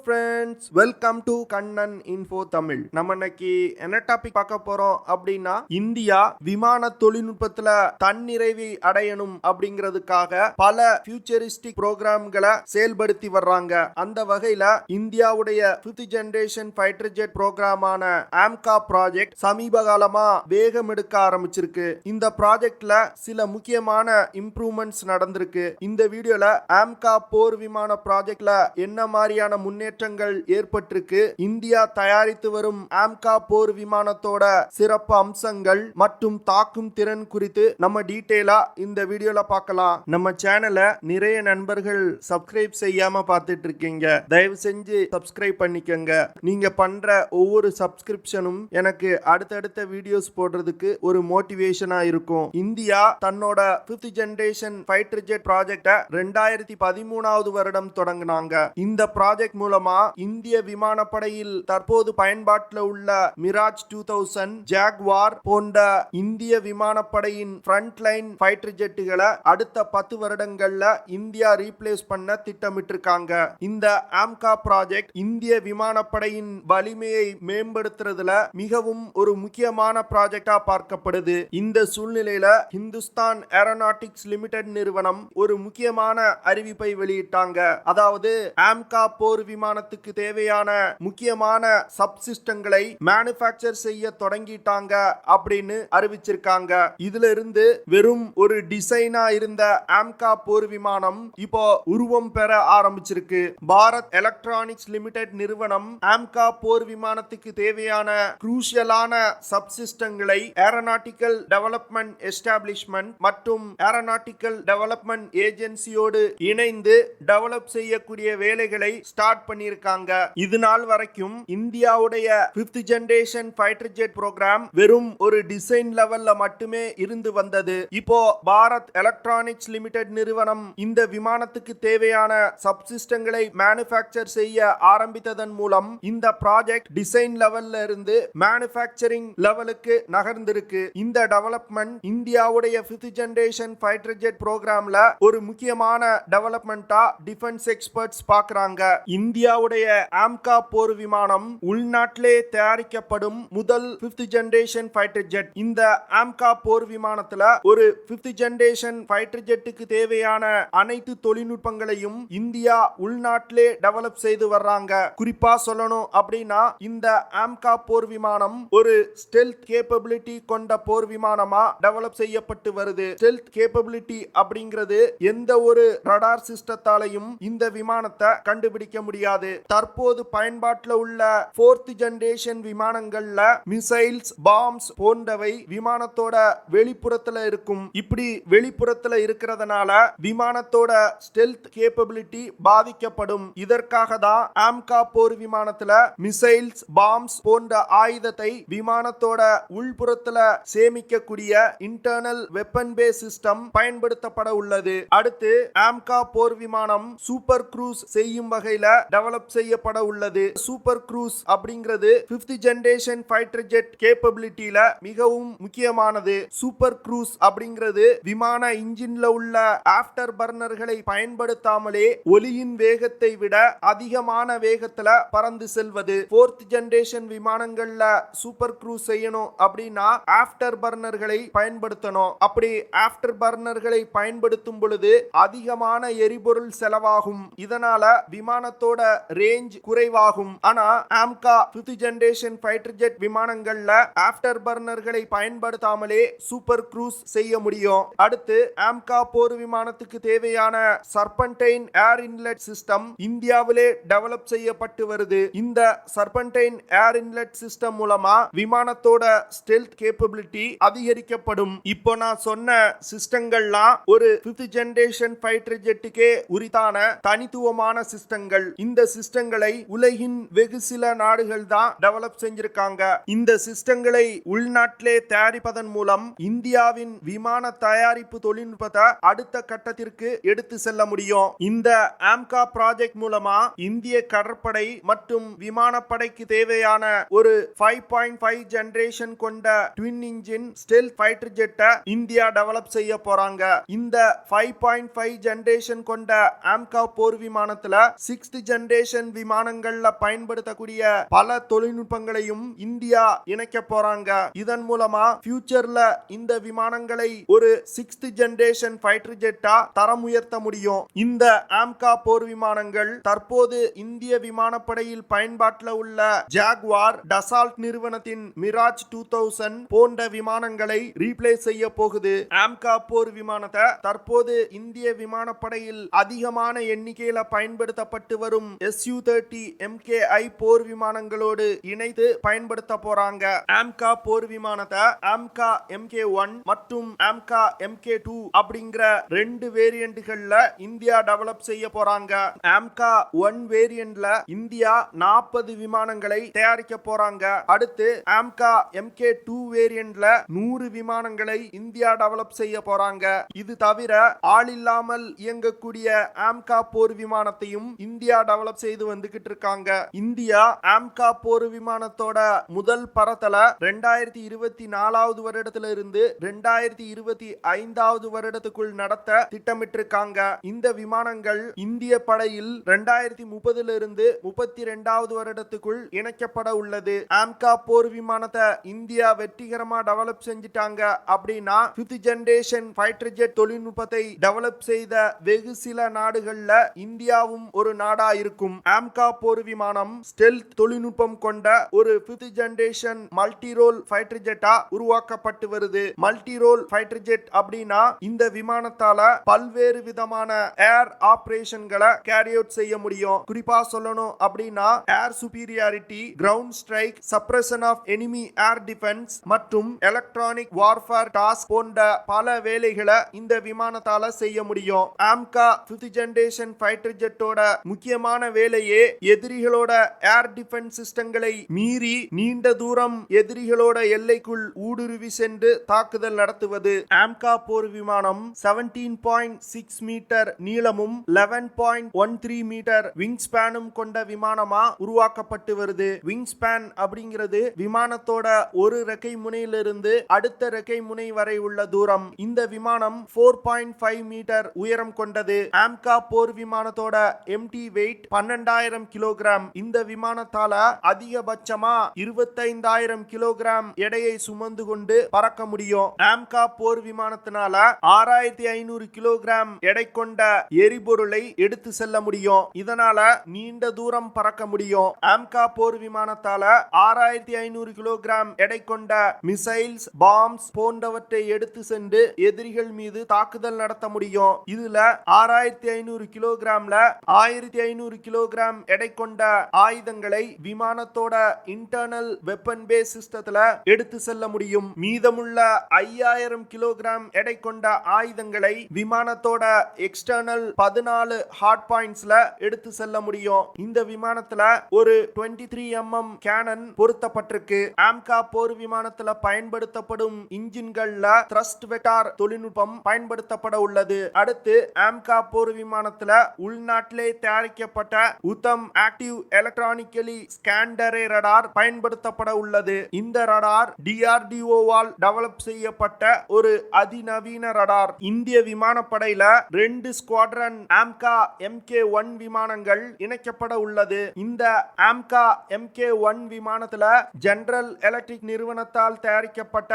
Friends, welcome to Kannan info Tamil. நம்ம இன்னைக்கு என்ன டாபிக் பார்க்க போறோம் அப்படின்னா, இந்தியா விமான தொழில்நுட்பத்துல தன்னிறைவை அடையணும் அப்படிங்கிறதுக்காக பல ஃபியூச்சரிஸ்டிக் ப்ரோக்ராம்களை செயல்படுத்தி வர்றாங்க. அந்த வகையில இந்தியாவுடைய 5th ஜெனரேஷன் ஃபைட்டர் ஜெட் ப்ரோக்ராமான AMCA ப்ராஜெக்ட் சமீப காலமா வேகம் எடுக்க ஆரம்பிச்சிருக்கு. இந்த ப்ராஜெக்ட்ல சில முக்கியமான இம்ப்ரூவ்மெண்ட்ஸ் நடந்திருக்கு. இந்த வீடியோல AMCA போர் விமான ப்ராஜெக்ட்ல என்ன மாதிரியான முன்னேற்றங்கள் ஏற்பட்டிருக்கு, இந்தியா தயாரித்து வரும் AMCA போர் விமானத்தோட சிறப்பு அம்சங்கள் மற்றும் தாக்கும் திறன் குறித்து நம்ம டீடைலா இந்த வீடியோல பார்க்கலாம். நம்ம சேனலை நிறைய நண்பர்கள் சப்ஸ்கிரைப் செய்யாம பார்த்துட்டு இருக்கீங்க. தயவு செஞ்சு சப்ஸ்கிரைப் பண்ணிக்கங்க. நீங்க பண்ற ஒவ்வொரு சப்ஸ்கிரிப்ஷனும் எனக்கு அடுத்தடுத்த வீடியோஸ் போடுறதுக்கு ஒரு மோட்டிவேஷனா இருக்கும். இந்தியா தன்னோட 5th ஜெனரேஷன் ஃபைட்டர் ஜெட் ப்ராஜெக்ட 2013வது வருடம் தொடங்கினாங்க. இந்த ப்ராஜெக்ட் மூலமா இந்திய விமானப்படையில் தற்போது பயன்பாட்டில் உள்ள மிராஜ் 2000, ஜாக்வார் போன்ற இந்திய விமானப்படையின் ஃப்ரண்ட் லைன் ஃபைட்டர் ஜெட்டுகளை அடுத்த 10 வருடங்கள்ல இந்தியா ரீப்ளேஸ் பண்ண திட்டமிட்டிருக்காங்க. இந்த AMCA ப்ராஜெக்ட் இந்திய விமானப்படையின் வலிமையை மேம்படுத்துறதுல மிகவும் ஒரு முக்கியமான ப்ராஜெக்டா பார்க்கப்படுது. இந்த சூழ்நிலையில ஹிந்துஸ்தான் ஏரோநாட்டிக்ஸ் லிமிடெட் நிறுவனம் ஒரு முக்கியமான அறிவிப்பை வெளியிட்டாங்க. அதாவது AMCA போர் விமானத்துக்கு தேவையான முக்கியமான சப்சிஸ்டங்களை மேனுஃபேக்சர் செய்ய தொடங்கிட்டாங்க அப்படின்னு அறிவிச்சிருக்காங்க. இதுல இருந்து வெறும் ஒரு டிசைனா இருந்த AMCA போர் விமானம் இப்போ உருவம் பெற ஆரம்பிச்சிருக்கு. பாரத் எலக்ட்ரானிக்ஸ் லிமிடெட் நிறுவனம் AMCA போர் விமானத்துக்கு தேவையான குரூஷியலான சப்சிஸ்டங்களை ஏரோநாட்டிக்கல் டெவலப்மெண்ட் எஸ்டாப்ளிஷ்மெண்ட் மற்றும் ஏரோநாட்டிக்கல் டெவலப்மெண்ட் ஏஜென்சியோடு இணைந்து டெவலப் செய்யக்கூடிய வேலைகளை ஸ்டார்ட் பண்ணிருக்காங்க. இது நாள் வரைக்கும் இந்தியாவுடைய 5th generation fighter jet program வெறும் ஒரு டிசைன் லெவல்ல மட்டுமே இருந்து வந்தது. இப்போ பாரத் எலக்ட்ரானிக்ஸ் லிமிடெட் நிறுவனம் இந்த விமானத்துக்கு தேவையான சப்சிஸ்டங்களை மேனுஃபேக்சர் செய்ய ஆரம்பித்ததன் மூலம் இந்த ப்ராஜெக்ட் டிசைன் லெவல்ல இருந்து மேனுஃபேக்சரிங் லெவலுக்கு நகர்ந்திருக்கு. இந்த டெவலப்மெண்ட் இந்தியாவுடைய 5th ஜெனரேஷன் ஃபைட்டர் ஜெட் ப்ரோக்ராம்ல ஒரு முக்கியமான டெவலப்மெண்டா டிஃபென்ஸ் எக்ஸ்பர்ட்ஸ் பார்க்கறாங்க. இந்தியாவுடைய AMCA போர் விமானம் உள்நாட்டிலே தயாரிக்கப்படும் முதல் 5th ஜெனரேஷன் ஃபைட்டர் ஜெட். இந்த AMCA போர் விமானத்துல ஒரு 5th ஜெனரேஷன் ஃபைட்டர் ஜெட்டுக்கு தேவையான அனைத்து தொழில்நுட்பங்களையும் இந்தியா உள்நாட்டிலே டெவலப் செய்து வர்றாங்க. குறிப்பா சொல்லணும் அப்படின்னா, இந்த AMCA போர் விமானம் ஒரு ஸ்டெல்த் கேப்பபிலிட்டி கொண்ட போர் விமானமா டெவலப் செய்யப்பட்டு வருது. ஸ்டெல்த் கேப்பபிலிட்டி அப்படிங்கிறது எந்த ஒரு ரடார் சிஸ்டத்தாலையும் இந்த விமானத்தை கண்டுபிடிக்க முடியாது. தற்போது பயன்பாட்டில் உள்ள 4th ஜெனரேஷன் விமானங்கள்ல மிசைல்ஸ், பாம்ஸ் போன்றவை விமானத்தோட வெளிப்புறத்துல இருக்கும். இப்படி வெளிப்புறத்துல இருக்கிறதுனால விமானத்தோட ஸ்டெல்த் கேப்பபிலிட்டி பாதிக்கப்படும். இதற்காக தான் AMCA போர் விமானத்துல மிசைல்ஸ், பாம்ஸ் போன்ற ஆயுதத்தை விமானத்தோட உள்புறத்துல சேமிக்கக்கூடிய இன்டர்னல் வெப்பன் பேஸ் சிஸ்டம் பயன்படுத்தப்பட உள்ளது. அடுத்து AMCA போர் விமானம் சூப்பர் க்ரூஸ் செய்யும் வகையில டெவலப் செய்யப்பட உள்ளது. சூப்பர் க்ரூஸ் அப்படிங்கிறது 5th ஜெனரேஷன் ஃபைட்டர் ஜெட் கேப்பபிலிட்டில மிகவும் முக்கியமானது. சூப்பர் க்ரூஸ் அப்படிங்கிறது விமான இன்ஜின்ல உள்ள ஆஃப்டர் பர்னர்களை பயன்படுத்தாமலே ஒலியின் வேகத்தை விட அதிகமான வேகத்துல பறந்து செல்வது. 4th ஜெனரேஷன் விமானங்கள்ல சூப்பர் க்ரூஸ் செய்யணும் அப்படின்னா ஆஃப்டர் பர்னர்களை பயன்படுத்தணும். அப்படி ஆஃப்டர் பர்னர்களை பயன்படுத்தும் பொழுது அதிகமான எரிபொருள் செலவாகும். இதனால விமானத்தோட ரேஞ்ச் குறைவாகும். ஆனா AMCA 5th generation fighter jet விமானங்கள்ல ஆஃப்டர் பர்னர்களை பயன்படுத்தாமலே சூப்பர் க்ரூஸ் செய்ய முடியும். அடுத்து AMCA போர் விமானத்துக்கு தேவையான சர்பன்டைன் ஏர் இன்லெட் சிஸ்டம் இந்தியாவிலே டெவலப் செய்யப்பட்டு வருது. இந்த சர்பன்டைன் ஏர் இன்லெட் சிஸ்டம் மூலமா விமானத்தோட ஸ்டெல்த் கேப்பபிலிட்டி அதிகரிக்கப்படும். இப்போ நான் சொன்ன சிஸ்டங்கள்லாம் ஒரு 5th ஜெனரேஷன் ஃபைட்டர் ஜெட்டுக்கே உரித்தான தனித்துவமான சிஸ்டங்கள். இந்த சிஸ்டங்களை உலகின் வெகு சில நாடுகள் தான் டெவலப் செஞ்சிருக்காங்க. இந்த சிஸ்டங்களை உள்நாட்டிலே தயாரிப்பதன் மூலம் இந்தியாவின் விமான தயாரிப்பு தொழில்நுட்பத்தை அடுத்த கட்டத்திற்கு எடுத்து செல்ல முடியும். இந்த AMCA ப்ராஜெக்ட் மூலமா இந்திய கடற்படை மற்றும் விமானப்படைக்கு தேவையான ஒரு 5.5 ஜெனரேஷன் கொண்ட ட்வின் இன்ஜின் ஸ்டெல்த் ஃபைட்டர் ஜெட்டை இந்தியா டெவலப் செய்ய போறாங்க. இந்த 5.5 ஜெனரேஷன் கொண்ட AMCA போர் விமானத்துல 6th ஜெனரேஷன் ஜெனரேஷன் விமானங்கள்ல பயன்படுத்தக்கூடிய பல தொழில்நுட்பங்களையும் இந்தியா இணைக்க போறாங்க. இதன் மூலமா ஃபியூச்சர்ல இந்த விமானங்களை ஒரு 6th ஜெனரேஷன் ஃபைட்டர் ஜெட்டா தரம் உயர்த்த முடியும். இந்த AMCA போர் விமானங்கள் தற்போது இந்திய விமானப்படையில் பயன்பாட்டில் உள்ள ஜாக்வார், டசால்ட் நிறுவனத்தின் மிராஜ் 2000 போன்ற விமானங்களை ரீப்ளேஸ் செய்ய போகுது. AMCA போர் விமானத்தை தற்போது இந்திய விமானப்படையில் அதிகமான எண்ணிக்கையில பயன்படுத்தப்பட்டு வரும் Su-30 MKI போர் விமானங்களோடு இணைத்து பயன்படுத்த போறாங்க. AMCA போர் விமானத்தை AMCA MK1 மற்றும் AMCA MK2 அப்படிங்கிற 2 வேரியண்ட்கள்ல இந்தியா டெவலப் செய்ய போறாங்க. AMCA 1 வேரியண்ட்ல இந்தியா 40 விமானங்களை தயாரிக்க போறாங்க. அடுத்து AMCA MK2 வேரியண்ட்ல 100 விமானங்களை இந்தியா டெவலப் செய்ய போறாங்க. இது தவிர ஆளில்லாமல் இயங்கக்கூடிய AMCA போர் விமானத்தையும் இந்தியா டெவலப் செய்து வந்துகிட்டு இருக்காங்க. இந்தியா AMCA போர் விமானத்தோட முதல் பறத்தல 2024 வருடத்துல இருந்து 2025 வருடத்துக்குள் நடத்த திட்டமிட்டிருக்காங்க. இந்த விமானங்கள் இந்திய படையில் 2030 இருந்து 32 வருடத்துக்குள் இணைக்கப்பட உள்ளது. AMCA போர் விமானத்தை இந்தியா வெற்றிகரமா டெவலப் செஞ்சிட்டாங்க அப்படின்னா 5th ஜெனரேஷன் ஃபைட்டர் ஜெட் தொழில்நுட்பத்தை டெவலப் செய்த வெகு சில நாடுகள்ல இந்தியாவும் ஒரு நாடா இருக்கும். AMCA போர் விமானம் ஸ்டெல்த் தொழில்நுட்பம் கொண்ட ஒரு 5th generation multi role fighter ஜெட்டா உருவாக்கப்பட்டு வருது. மல்டி ரோல் ஃபைட்டர் ஜெட் அப்படின்னா இந்த விமானத்தால பல்வேறு விதமான ஏர் ஆபரேஷன்களை கேரி அவுட் செய்ய முடியும். குறிப்பா சொல்லணும் அப்படின்னா air superiority, ground strike, suppression of enemy air defence மற்றும் எலக்ட்ரானிக் வார்ஃபேர் டாஸ்க் போன்ற பல வேலைகளை இந்த விமானத்தால செய்ய முடியும். AMCA 5th ஜெனரேஷன் ஃபைட்டர் ஜெட்டோட முக்கியமான வேலையே எதிரிகளோட ஏர் டிஃபென்ஸ் சிஸ்டங்களை மீறி நீண்ட தூரம் எதிரிகளோட எல்லைக்குள் ஊடுருவி சென்று தாக்குதல் நடத்துவது. AMCA போர் விமானம் 17.6 மீட்டர் நீளமும் 11.13 மீட்டர் விங் ஸ்பேனும் கொண்ட விமானமா உருவாக்கப்பட்டு வருது. விங் ஸ்பேன் அப்படிங்கிறது விமானத்தோட ஒரு ரெக்கை முனையிலிருந்து அடுத்த ரெக்கை முனை வரை உள்ள தூரம். இந்த விமானம் 4.5 மீட்டர் உயரம் கொண்டது. AMCA போர் விமானத்தோட எம்டி வெயிட் 12,000 கிலோகிராம். இந்த விமானத்தால அதிகபட்சமா 25,000 கிலோகிராம் எடையை சுமந்து கொண்டு பறக்க முடியும். AMCA போர் விமானத்தினால 6,500 கிலோகிராம் எடை கொண்ட எரிபொருளை எடுத்து செல்ல முடியும். இதனால நீண்ட தூரம் பறக்க முடியும். AMCA போர் விமானத்தால 6,500 கிலோகிராம் எடை கொண்ட மிசைல்ஸ், பாம்ஸ் போன்றவற்றை எடுத்து சென்று எதிரிகள் மீது தாக்குதல் நடத்த முடியும். இதுல 6,500 கிலோகிராம்ல 1,500 கிலோகிராம் எடை கொண்ட ஆயுதங்களை விமானத்தோட இன்டர்னல் வெப்பன் பேஸ் சிஸ்டத்துல எடுத்து செல்ல முடியும். மீதமுள்ள 5,000 கிலோகிராம் எடை கொண்ட ஆயுதங்களை விமானத்தோட எக்ஸ்டர்னல் 14 ஹார்ட் பாயிண்ட்ஸ்ல எடுத்து செல்ல முடியும். இந்த விமானத்துல ஒரு 23 mm கேனன் பொருத்தப்பட்டிருக்கு. AMCA போர் விமானத்துல பயன்படுத்தப்படும் இன்ஜின்கள்ல த்ரஸ்ட் வெக்டார் தொழில்நுட்பம் பயன்படுத்தப்பட உள்ளது. அடுத்து AMCA போர் விமானத்துல உள்நாட்டிலே தயாரிக்கப்பட்ட உத்தம் ஆக்டிவ் எலக்ட்ரானிக்கலி ஸ்கேண்டரே ரடார் பயன்படுத்தப்பட உள்ளது. இந்த ரடார் DRDO வால் டெவலப் செய்யப்பட்ட ஒரு அதிநவீன ரடார். இந்திய விமானப்படையில 2 ஸ்குவாட்ரன் AMCA MK1 விமானங்கள் இணைக்கப்பட உள்ளது. இந்த AMCA MK1 விமானத்துல ஜெனரல் எலக்ட்ரிக் நிறுவனத்தால் தயாரிக்கப்பட்ட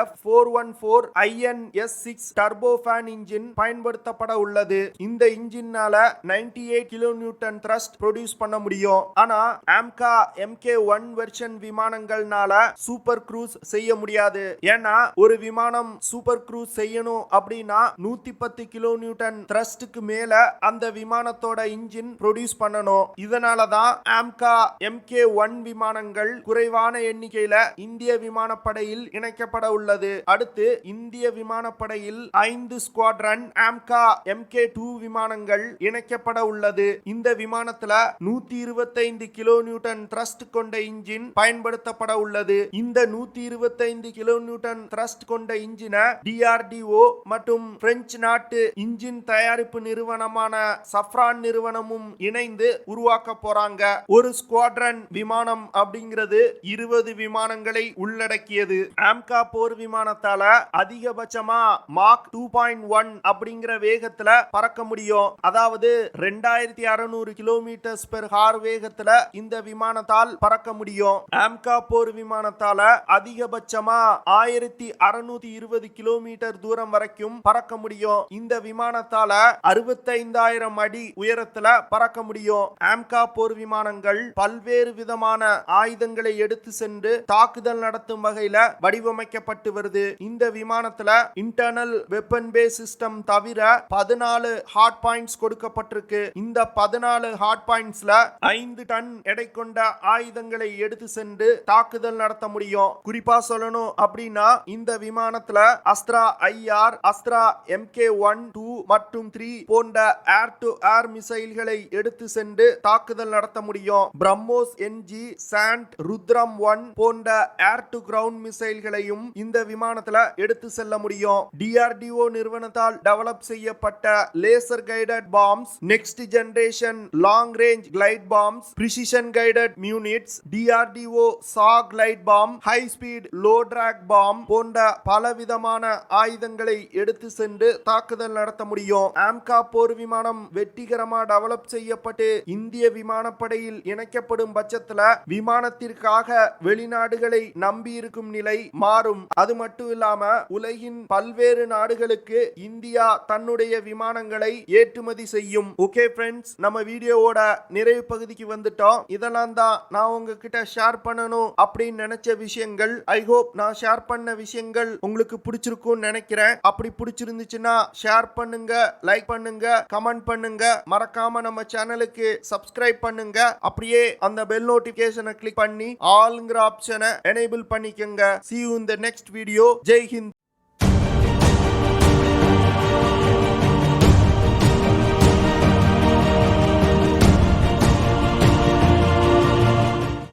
F414 INS6 டர்போஃபேன் இன்ஜின் பயன்படுத்தப்பட உள்ளது. இந்த இன்ஜினால 98 கிலோ நியூட்டன் த்ரஸ்ட் ப்ரொடியூஸ் பண்ண முடியும். ஆனா AMCA MK1 வெர்ஷன் விமானங்கள்னால சூப்பர் க்ரூஸ் செய்ய முடியாது. ஏன்னா ஒரு விமானம் சூப்பர் க்ரூஸ் செய்யணும் அப்படின்னா 110 கிலோ நியூட்டன் த்ரஸ்டுக்கு மேல அந்த விமானத்தோட இன்ஜின் ப்ரொடியூஸ் பண்ணணும். இதனாலதான் AMCA MK1 விமானங்கள் குறைவான எண்ணிக்கையில இந்திய விமானப்படையில் இணைக்கப்பட உள்ளது. அடுத்து இந்திய விமானப்படையில் 5 ஸ்குவாட்ரன் AMCA MK2 விமானங்கள் இணைக்கப்பட உள்ளது. இந்த விமானத்துல 125 கிலோ நியூட்டன் த்ரஸ்ட் கொண்ட இன்ஜின் பயன்படுத்தப்பட உள்ளது. இந்த 125 கிலோ நியூட்டன் த்ரஸ்ட் கொண்ட இன்ஜினை DRDO மற்றும் பிரெஞ்சு நாட்டு இன்ஜின் தயாரிப்பு நிறுவனமான சஃப்ரான் நிறுவனமும் இணைந்து உருவாக்க போறாங்க. ஒரு ஸ்குவாட்ரன் விமானம் அப்படிங்கிறது 20 விமானங்களை உள்ளடக்கியது. AMCA போர் விமானத்தால அதிகபட்சமா மாக் 2.1 அப்படிங்கிற வேகத்துல பறக்க முடியும். அதாவது 2600 கிலோ km/h வேகத்துல இந்த விமானத்தால் பறக்க முடியும். AMCA போர் விமானத்தால அதிகபட்சமா 1620 கிலோமீட்டர் தூரம் வரைக்கும் பறக்க முடியும். இந்த விமானத்தால 65,000 அடி உயரத்துல பறக்க முடியும். AMCA போர் விமானங்கள் பல்வேறு விதமான ஆயுதங்களை எடுத்து சென்று தாக்குதல் நடத்தும் வகையில வடிவமைக்கப்பட்டு வருது. இந்த விமானத்துல இன்டர்னல் வெப்பன் பேஸ் சிஸ்டம் தவிர 14 ஹார்ட் பாயிண்ட்ஸ் கொடுக்கப்பட்டிருக்கு. இந்த 14 ஹார்ட் பாயிண்ட்ஸ்ல 5 டன் எடை கொண்ட ஆயுதங்களை எடுத்து சென்று தாக்குதல் நடத்த முடியும். குறிப்பா சொல்லணும் அப்படின்னா இந்த விமானத்துல அஸ்த்ரா IR, அஸ்த்ரா MK1, 2 மற்றும் 3 போன்ற ஏர் டு ஏர் மிசைல்களை எடுத்து சென்று தாக்குதல் நடத்த முடியும். பிரம்மோஸ் NG, சாண்ட், ருத்ரம் 1 போன்ற ஏர் டு கிரவுண்ட் மிசைல்களையும் இந்த விமானத்துல எடுத்து செல்ல முடியும். DRDO நிறுவனத்தால் டெவலப் செய்யப்பட்ட laser guided bombs, next generation long range glide bombs, precision guided units, DRDO சா glide bomb, high speed low drag bomb போன்ற பலவிதமான ஆயுதங்களை எடுத்து சென்று தாக்குதல் நடத்த முடியும். AMCA போர் விமானம் வெற்றிகரமா டெவலப் செய்யப்பட்டு இந்திய விமானப்படையில் இணைக்கப்படும் பட்சத்துல விமானத்திற்காக வெளிநாடுகளை நம்பி இருக்கும் நிலை மாறும். அது மட்டும் இல்லாம உலகின் பல்வேறு நாடுகளுக்கு இந்தியா தன்னுடைய விமானங்களை ஏற்றுமதி செய்யும். ஓகே ஃப்ரெண்ட்ஸ், நம்ம வீடியோவோட நிறைவு பகுதிக்கு வந்துட்டோம். இதெல்லாம் தான் நான் உங்ககிட்ட ஷேர் பண்ணணும் அப்படின்னு நினைச்ச விஷயங்கள். ஐ ஹோப் நான் ஷேர் பண்ண விஷயங்கள் உங்களுக்கு பிடிச்சிருக்கும்னு நினைக்கிறேன். அப்படி பிடிச்சிருந்துச்சுன்னா ஷேர் பண்ணுங்க, லைக் பண்ணுங்க, கமெண்ட் பண்ணுங்க. மறக்காம நம்ம சேனலுக்கு சப்ஸ்கிரைப் பண்ணுங்க. அப்படியே அந்த பெல் நோட்டிபிகேஷனை கிளிக் பண்ணி ஆல்ங்கிற ஆப்ஷனை எனேபிள் பண்ணிக்கங்க. See you in the next video. Jai Hind.